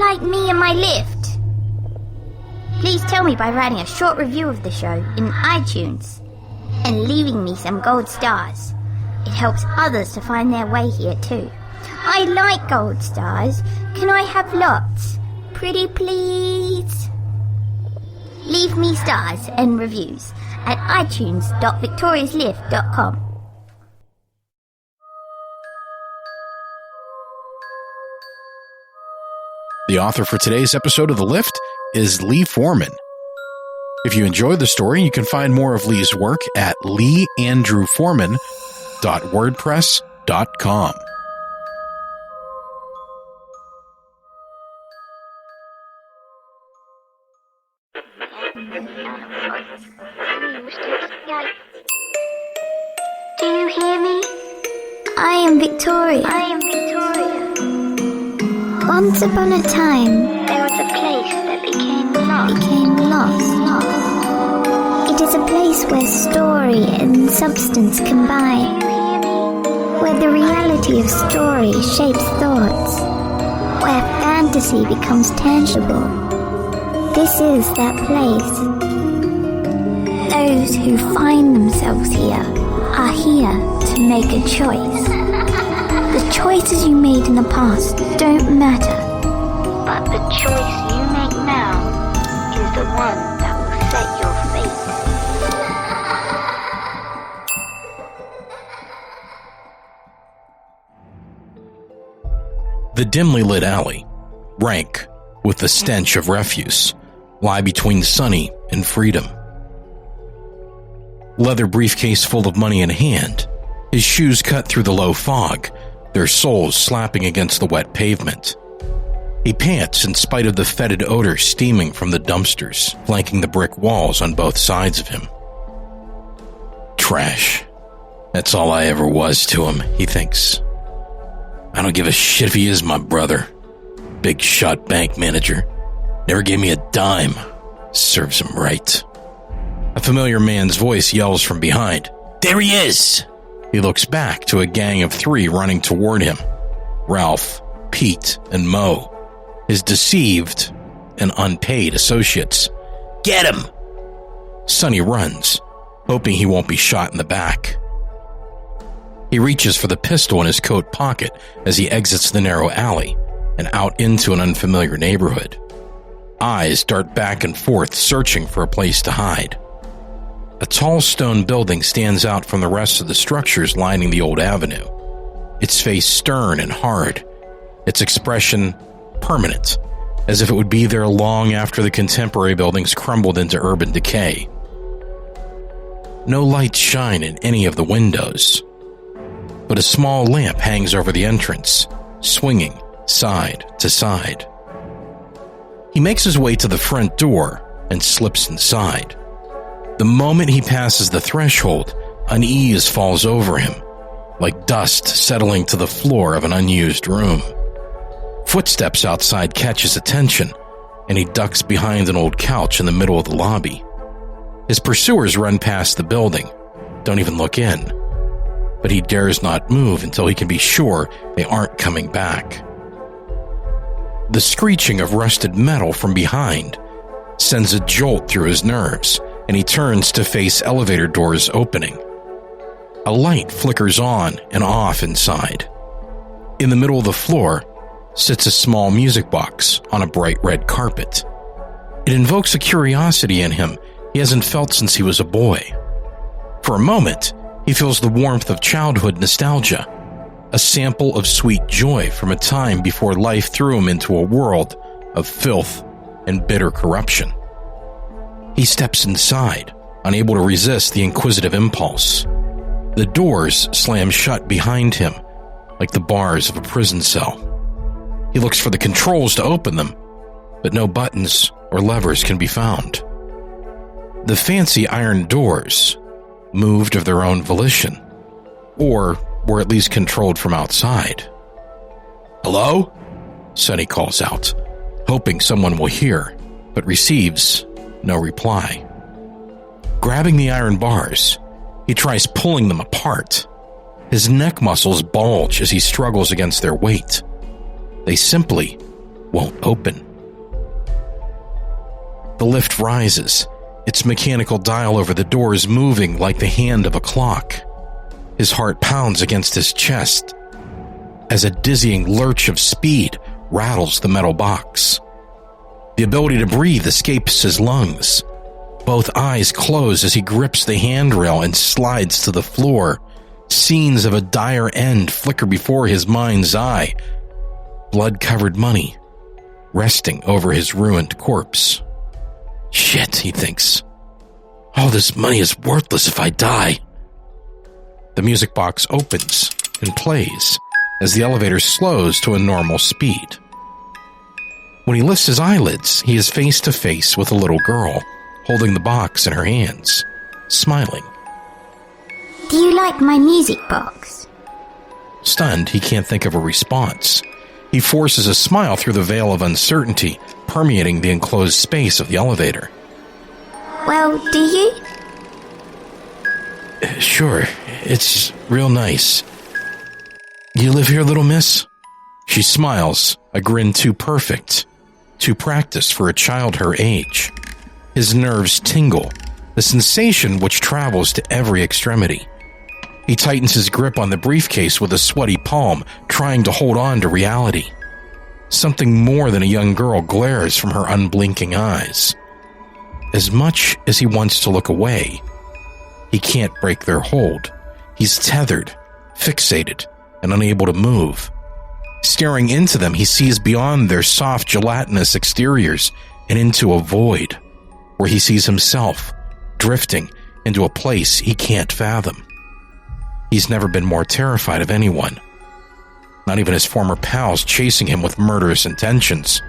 like me and my lift? Please tell me by writing a short review of the show in iTunes and leaving me some gold stars. It helps others to find their way here too. I like gold stars. Can I have lots? Pretty please? Leave me stars and reviews at itunes.victoriaslift.com. The author for today's episode of The Lift is Lee Foreman. If you enjoyed the story, you can find more of Lee's work at leeandrewforeman.wordpress.com. Do you hear me? I am Victoria. Once upon a time, there was a place that became lost. It is a place where story and substance combine, where the reality of story shapes thoughts, where fantasy becomes tangible. This is that place. Those who find themselves here are here to make a choice. The choices you made in the past don't matter, but the choice you make now is the one that will set your fate. The dimly lit alley, rank with the stench of refuse, lie between Sunny and freedom. Leather briefcase full of money in hand, his shoes cut through the low fog, their soles slapping against the wet pavement. He pants in spite of the fetid odor steaming from the dumpsters flanking the brick walls on both sides of him. Trash. That's all I ever was to him, he thinks. I don't give a shit if he is my brother. Big shot bank manager. Never gave me a dime. Serves him right. A familiar man's voice yells from behind. There he is! He looks back to a gang of 3 running toward him. Ralph, Pete, and Mo, his deceived and unpaid associates. Get him! Sonny runs, hoping he won't be shot in the back. He reaches for the pistol in his coat pocket as he exits the narrow alley and out into an unfamiliar neighborhood. Eyes dart back and forth, searching for a place to hide. A tall stone building stands out from the rest of the structures lining the old avenue, its face stern and hard, its expression permanent, as if it would be there long after the contemporary buildings crumbled into urban decay. No lights shine in any of the windows, but a small lamp hangs over the entrance, swinging side to side. He makes his way to the front door and slips inside. The moment he passes the threshold, unease falls over him, like dust settling to the floor of an unused room. Footsteps outside catch his attention, and he ducks behind an old couch in the middle of the lobby. His pursuers run past the building, don't even look in, but he dares not move until he can be sure they aren't coming back. The screeching of rusted metal from behind sends a jolt through his nerves, and he turns to face elevator doors opening. A light flickers on and off inside. In the middle of the floor sits a small music box on a bright red carpet. It invokes a curiosity in him he hasn't felt since he was a boy. For a moment, he feels the warmth of childhood nostalgia, a sample of sweet joy from a time before life threw him into a world of filth and bitter corruption. He steps inside, unable to resist the inquisitive impulse. The doors slam shut behind him, like the bars of a prison cell. He looks for the controls to open them, but no buttons or levers can be found. The fancy iron doors moved of their own volition, or were at least controlled from outside. Hello? Sonny calls out, hoping someone will hear, but receives no reply. Grabbing the iron bars, he tries pulling them apart. His neck muscles bulge as he struggles against their weight. They simply won't open. The lift rises, its mechanical dial over the doors moving like the hand of a clock. His heart pounds against his chest as a dizzying lurch of speed rattles the metal box. The ability to breathe escapes his lungs. Both eyes close as he grips the handrail and slides to the floor. Scenes of a dire end flicker before his mind's eye. Blood-covered money resting over his ruined corpse. Shit, he thinks. All this money is worthless if I die. The music box opens and plays as the elevator slows to a normal speed. When he lifts his eyelids, he is face to face with a little girl, holding the box in her hands, smiling. Do you like my music box? Stunned, he can't think of a response. He forces a smile through the veil of uncertainty permeating the enclosed space of the elevator. Well, do you? Sure, it's real nice. You live here, little miss? She smiles, a grin too perfect, too practiced for a child her age. His nerves tingle, the sensation which travels to every extremity. He tightens his grip on the briefcase with a sweaty palm, trying to hold on to reality. Something more than a young girl glares from her unblinking eyes. As much as he wants to look away, he can't break their hold. He's tethered, fixated, and unable to move. Staring into them, he sees beyond their soft, gelatinous exteriors and into a void, where he sees himself drifting into a place he can't fathom. He's never been more terrified of anyone, not even his former pals chasing him with murderous intentions.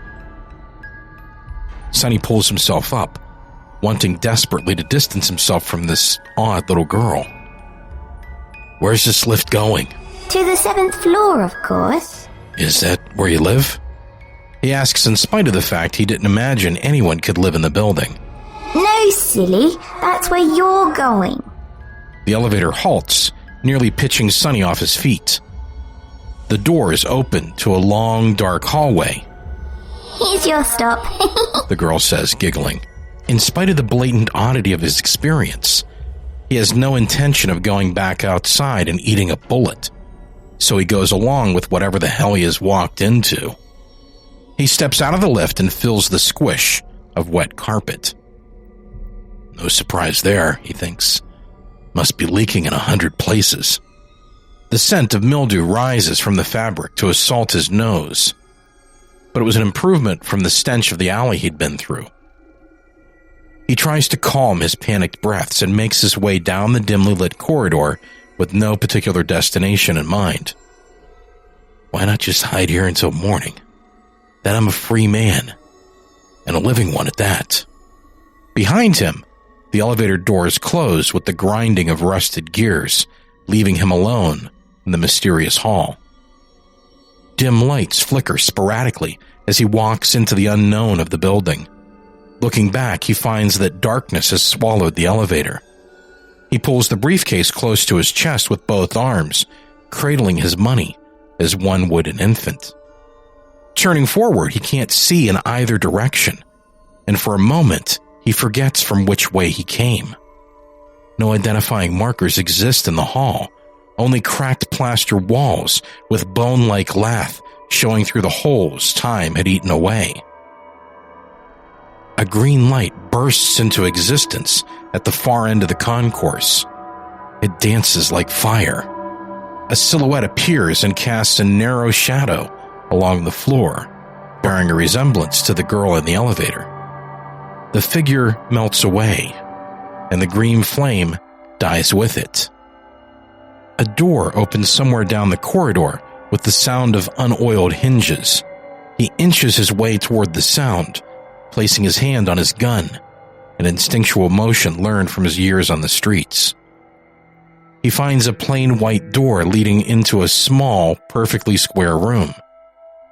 Sonny pulls himself up, wanting desperately to distance himself from this odd little girl. Where's this lift going? To the 7th floor, of course. Is that where you live? He asks in spite of the fact he didn't imagine anyone could live in the building. No, silly. That's where you're going. The elevator halts, nearly pitching Sonny off his feet. The doors open to a long, dark hallway. Here's your stop. The girl says, giggling. In spite of the blatant oddity of his experience, he has no intention of going back outside and eating a bullet, so he goes along with whatever the hell he has walked into. He steps out of the lift and feels the squish of wet carpet. No surprise there, he thinks. Must be leaking in 100 places. The scent of mildew rises from the fabric to assault his nose, but it was an improvement from the stench of the alley he'd been through. He tries to calm his panicked breaths and makes his way down the dimly lit corridor with no particular destination in mind. Why not just hide here until morning? Then I'm a free man, and a living one at that. Behind him, the elevator doors close with the grinding of rusted gears, leaving him alone in the mysterious hall. Dim lights flicker sporadically as he walks into the unknown of the building. Looking back, he finds that darkness has swallowed the elevator. He pulls the briefcase close to his chest with both arms, cradling his money as one would an infant. Turning forward, he can't see in either direction, and for a moment, he forgets from which way he came. No identifying markers exist in the hall, only cracked plaster walls with bone-like lath showing through the holes time had eaten away. A green light bursts into existence at the far end of the concourse. It dances like fire. A silhouette appears and casts a narrow shadow along the floor, bearing a resemblance to the girl in the elevator. The figure melts away, and the green flame dies with it. A door opens somewhere down the corridor with the sound of unoiled hinges. He inches his way toward the sound, placing his hand on his gun, an instinctual motion learned from his years on the streets. He finds a plain white door leading into a small, perfectly square room.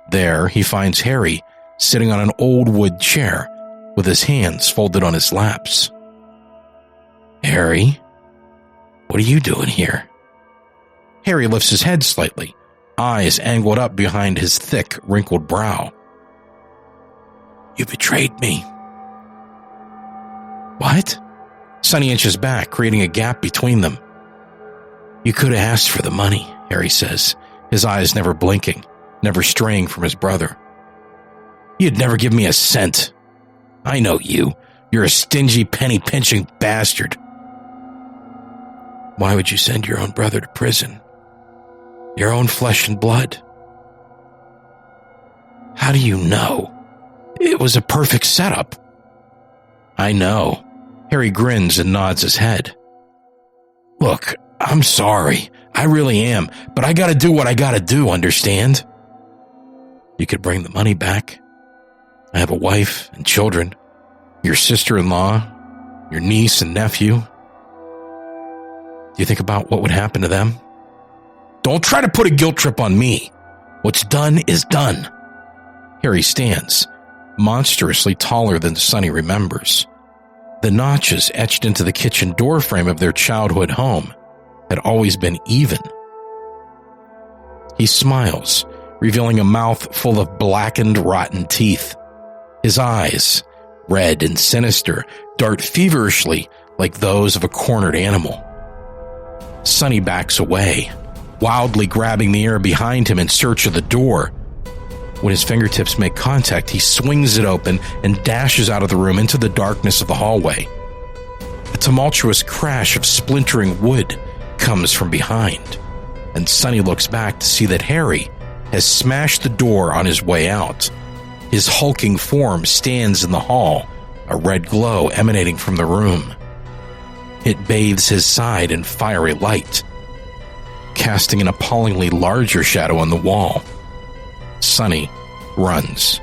There, he finds Harry sitting on an old wood chair with his hands folded on his laps. Harry, what are you doing here? Harry lifts his head slightly, eyes angled up behind his thick, wrinkled brow. You betrayed me. What? Sonny inches back, creating a gap between them. You could have asked for the money, Harry says, his eyes never blinking, never straying from his brother. You'd never give me a cent. I know you. You're a stingy, penny-pinching bastard. Why would you send your own brother to prison? Your own flesh and blood? How do you know? It was a perfect setup. I know. Harry grins and nods his head. Look, I'm sorry. I really am, but I gotta do what I gotta do, understand? You could bring the money back. I have a wife and children, your sister-in-law, your niece and nephew. Do you think about what would happen to them? Don't try to put a guilt trip on me. What's done is done. Harry stands, monstrously taller than Sonny remembers. The notches etched into the kitchen doorframe of their childhood home had always been even. He smiles, revealing a mouth full of blackened, rotten teeth. His eyes, red and sinister, dart feverishly like those of a cornered animal. Sonny backs away, wildly grabbing the air behind him in search of the door. When his fingertips make contact, he swings it open and dashes out of the room into the darkness of the hallway. A tumultuous crash of splintering wood comes from behind, and Sonny looks back to see that Harry has smashed the door on his way out. His hulking form stands in the hall, a red glow emanating from the room. It bathes his side in fiery light, casting an appallingly larger shadow on the wall. Sonny runs.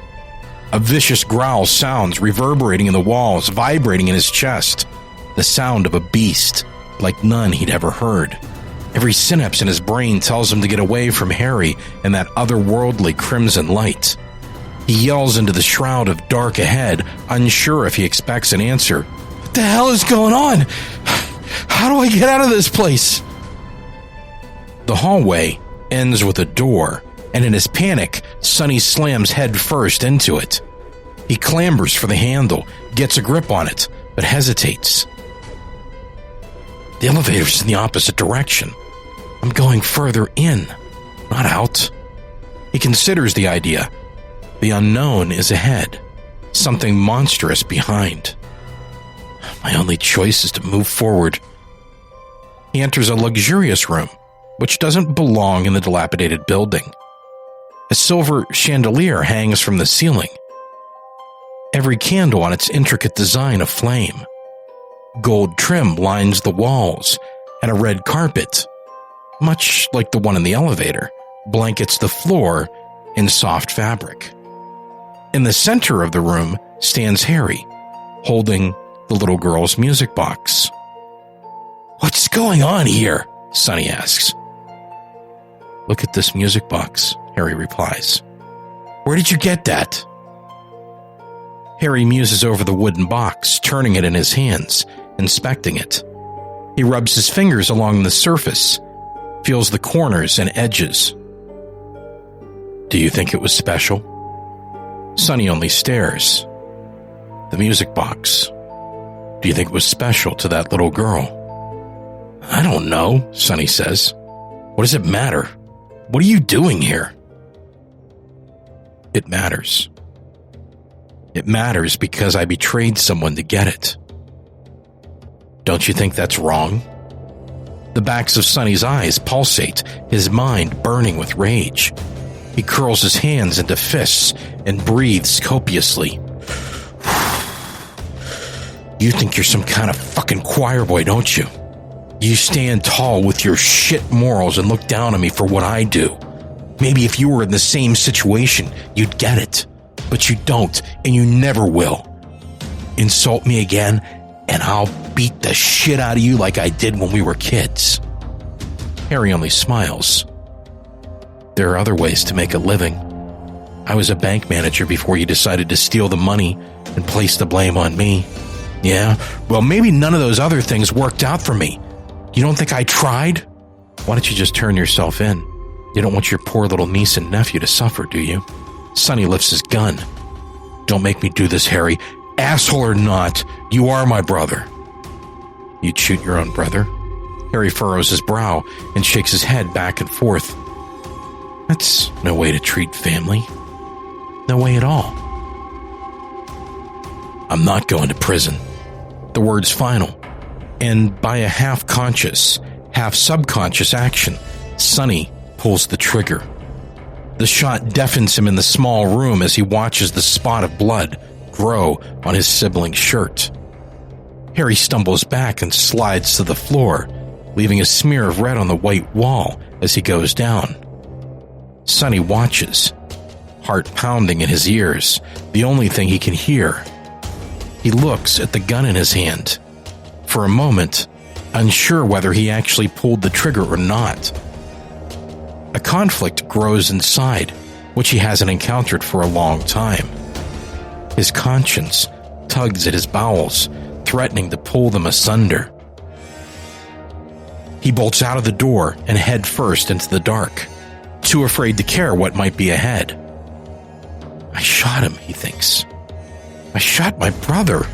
A vicious growl sounds, reverberating in the walls, vibrating in his chest. The sound of a beast, like none he'd ever heard. Every synapse in his brain tells him to get away from Harry and that otherworldly crimson light. He yells into the shroud of dark ahead, unsure if he expects an answer. What the hell is going on? How do I get out of this place? The hallway ends with a door, and in his panic, Sonny slams head first into it. He clambers for the handle, gets a grip on it, but hesitates. The elevator's in the opposite direction. I'm going further in, not out. He considers the idea. The unknown is ahead, something monstrous behind. My only choice is to move forward. He enters a luxurious room, which doesn't belong in the dilapidated building. A silver chandelier hangs from the ceiling, every candle on its intricate design aflame. Gold trim lines the walls, and a red carpet, much like the one in the elevator, blankets the floor in soft fabric. In the center of the room stands Harry, holding the little girl's music box. What's going on here? Sonny asks. Look at this music box, Harry replies. Where did you get that? Harry muses over the wooden box, turning it in his hands, inspecting it. He rubs his fingers along the surface, feels the corners and edges. Do you think it was special? Sonny only stares. The music box. Do you think it was special to that little girl? I don't know, Sonny says. What does it matter? What are you doing here? It matters. It matters because I betrayed someone to get it. Don't you think that's wrong? The backs of Sonny's eyes pulsate, his mind burning with rage. He curls his hands into fists and breathes copiously. You think you're some kind of fucking choir boy, don't you? You stand tall with your shit morals and look down on me for what I do. Maybe if you were in the same situation, you'd get it. But you don't, and you never will. Insult me again, and I'll beat the shit out of you like I did when we were kids. Harry only smiles. There are other ways to make a living. I was a bank manager before you decided to steal the money and place the blame on me. Yeah, well, maybe none of those other things worked out for me. You don't think I tried? Why don't you just turn yourself in? You don't want your poor little niece and nephew to suffer, do you? Sonny lifts his gun. Don't make me do this, Harry. Asshole or not, you are my brother. You'd shoot your own brother? Harry furrows his brow and shakes his head back and forth. That's no way to treat family. No way at all. I'm not going to prison. The word's final. And by a half-conscious, half-subconscious action, Sonny pulls the trigger. The shot deafens him in the small room as he watches the spot of blood grow on his sibling's shirt. Harry stumbles back and slides to the floor, leaving a smear of red on the white wall as he goes down. Sonny watches, heart pounding in his ears, the only thing he can hear. He looks at the gun in his hand. For a moment, unsure whether he actually pulled the trigger or not. A conflict grows inside, which he hasn't encountered for a long time. His conscience tugs at his bowels, threatening to pull them asunder. He bolts out of the door and head first into the dark, too afraid to care what might be ahead. I shot him, he thinks. I shot my brother.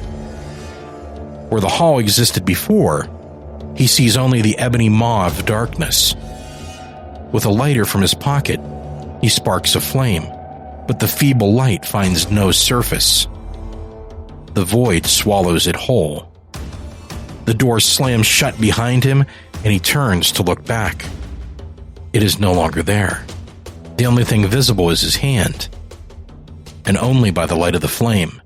Where the hall existed before, he sees only the ebony maw of darkness. With a lighter from his pocket, he sparks a flame, but the feeble light finds no surface. The void swallows it whole. The door slams shut behind him, and he turns to look back. It is no longer there. The only thing visible is his hand, and only by the light of the flame.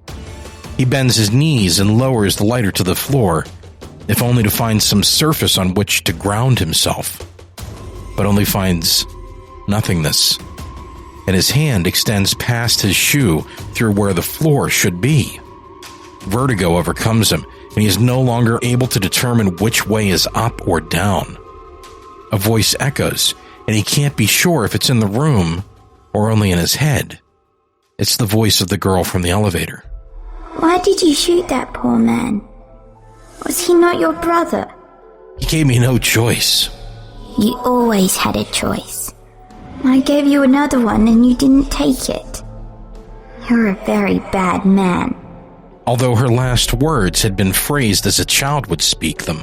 He bends his knees and lowers the lighter to the floor, if only to find some surface on which to ground himself, but only finds nothingness, and his hand extends past his shoe through where the floor should be. Vertigo overcomes him, and he is no longer able to determine which way is up or down. A voice echoes, and he can't be sure if it's in the room or only in his head. It's the voice of the girl from the elevator. Why did you shoot that poor man? Was he not your brother? He gave me no choice. You always had a choice. I gave you another one and you didn't take it. You're a very bad man. Although her last words had been phrased as a child would speak them,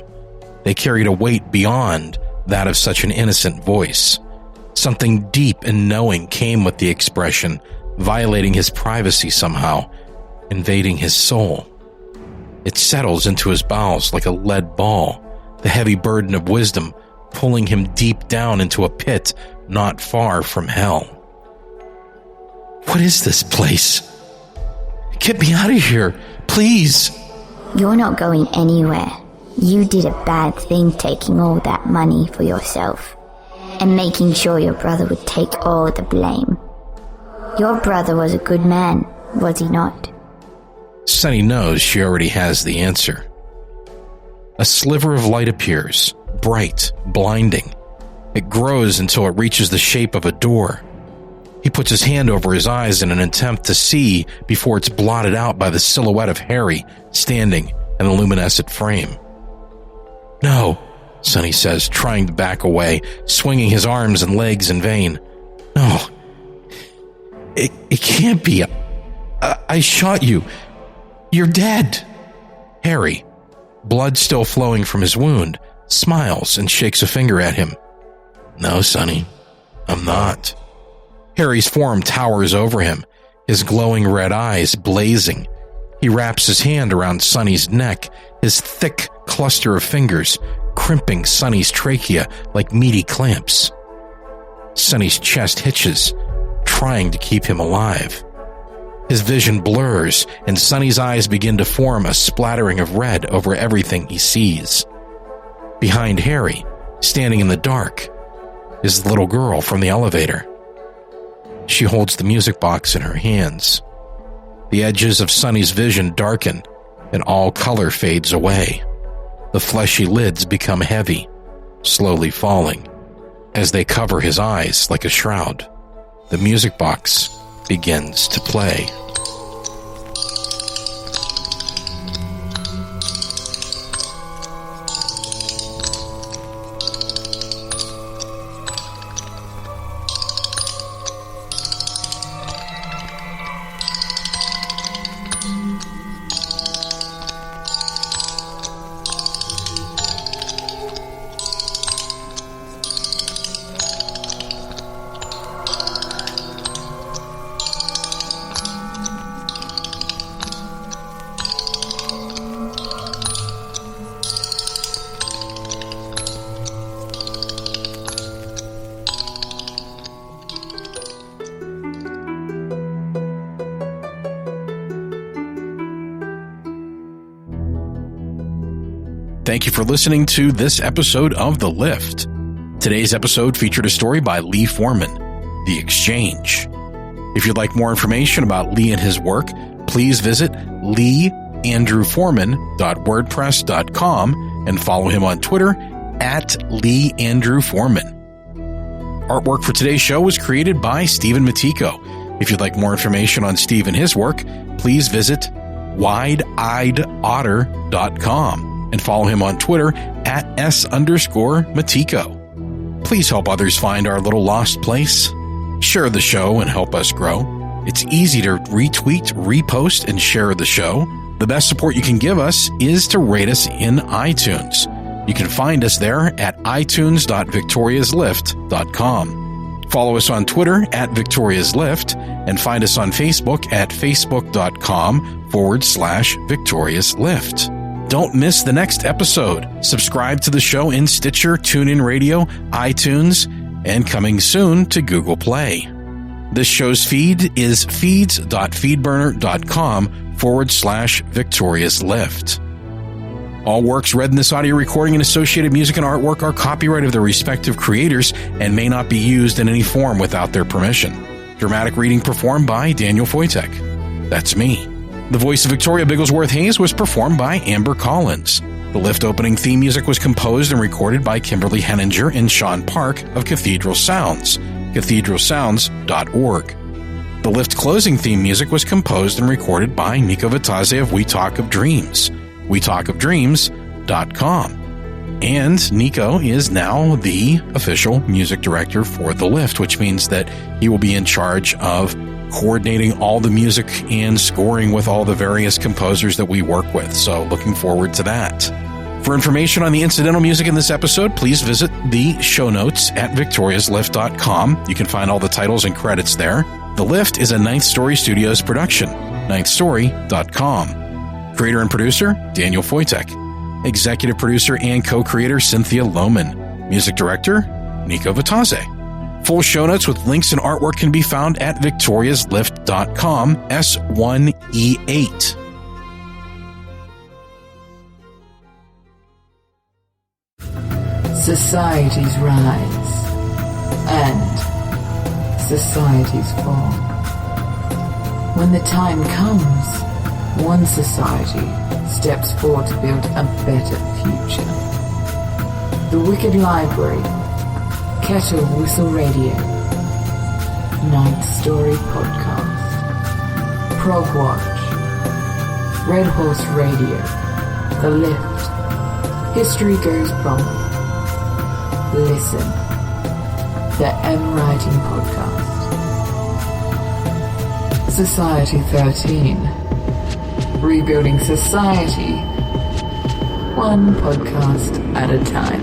they carried a weight beyond that of such an innocent voice. Something deep and knowing came with the expression, violating his privacy somehow, invading his soul. It settles into his bowels like a lead ball, the heavy burden of wisdom pulling him deep down into a pit not far from hell. What is this place? Get me out of here, please. You're not going anywhere. You did a bad thing taking all that money for yourself and making sure your brother would take all the blame. Your brother was a good man, was he not? Sonny knows she already has the answer. A sliver of light appears, bright, blinding. It grows until it reaches the shape of a door. He puts his hand over his eyes in an attempt to see before it's blotted out by the silhouette of Harry standing in the luminescent frame. No, Sonny says, trying to back away, swinging his arms and legs in vain. No, it can't be. I shot you. You're dead. Harry, blood still flowing from his wound, smiles and shakes a finger at him. No, Sonny, I'm not. Harry's form towers over him, his glowing red eyes blazing. He wraps his hand around Sonny's neck, his thick cluster of fingers crimping Sonny's trachea like meaty clamps. Sonny's chest hitches, trying to keep him alive. His vision blurs, and Sonny's eyes begin to form a splattering of red over everything he sees. Behind Harry, standing in the dark, is the little girl from the elevator. She holds the music box in her hands. The edges of Sonny's vision darken, and all color fades away. The fleshy lids become heavy, slowly falling, as they cover his eyes like a shroud. The music box begins to play. thank you for listening to this episode of The Lift. Today's episode featured a story by Lee Foreman, The Exchange. If you'd like more information about Lee and his work, please visit leeandrewforeman.wordpress.com and follow him on Twitter @LeeAndrewForeman. Artwork for today's show was created by Stephen Matiko. If you'd like more information on Steve and his work, please visit wideeyedotter.com and follow him on Twitter @S_Matiko. Please help others find our little lost place. Share the show and help us grow. It's easy to retweet, repost, and share the show. The best support you can give us is to rate us in iTunes. You can find us there at itunes.victoriaslift.com. Follow us on Twitter @VictoriasLift and find us on Facebook at facebook.com/VictoriasLift. Don't miss the next episode. Subscribe to the show in Stitcher, TuneIn Radio, iTunes, and coming soon to Google Play. This show's feed is feeds.feedburner.com/VictoriasLift. All works read in this audio recording and associated music and artwork are copyright of their respective creators and may not be used in any form without their permission. Dramatic reading performed by Daniel Foytek. That's me. The voice of Victoria Bigglesworth Hayes was performed by Amber Collins. The Lift opening theme music was composed and recorded by Kimberly Henninger and Sean Park of Cathedral Sounds, cathedralsounds.org. The Lift closing theme music was composed and recorded by Nico Vitazze of We Talk of Dreams, wetalkofdreams.com. And Nico is now the official music director for The Lift, which means that he will be in charge of coordinating all the music and scoring with all the various composers that we work with. So looking forward to that. For information on the incidental music in this episode, please visit the show notes at victoriaslift.com. You can find all the titles and credits there. The Lift is a Ninth Story Studios production, ninthstory.com. Creator and producer, Daniel Foytek. Executive producer and co-creator, Cynthia Lohman. Music director, Nico Vitazze. Full show notes with links and artwork can be found at victoriaslift.com, S1E8. Societies rise and societies fall. When the time comes, one society steps forward to build a better future. The Wicked Library, Kettle Whistle Radio, Ninth Story Podcast, Prog Watch, Red Horse Radio, The Lift, History Goes Bump, Listen, the M Writing Podcast, Society 13, Rebuilding Society, one podcast at a time.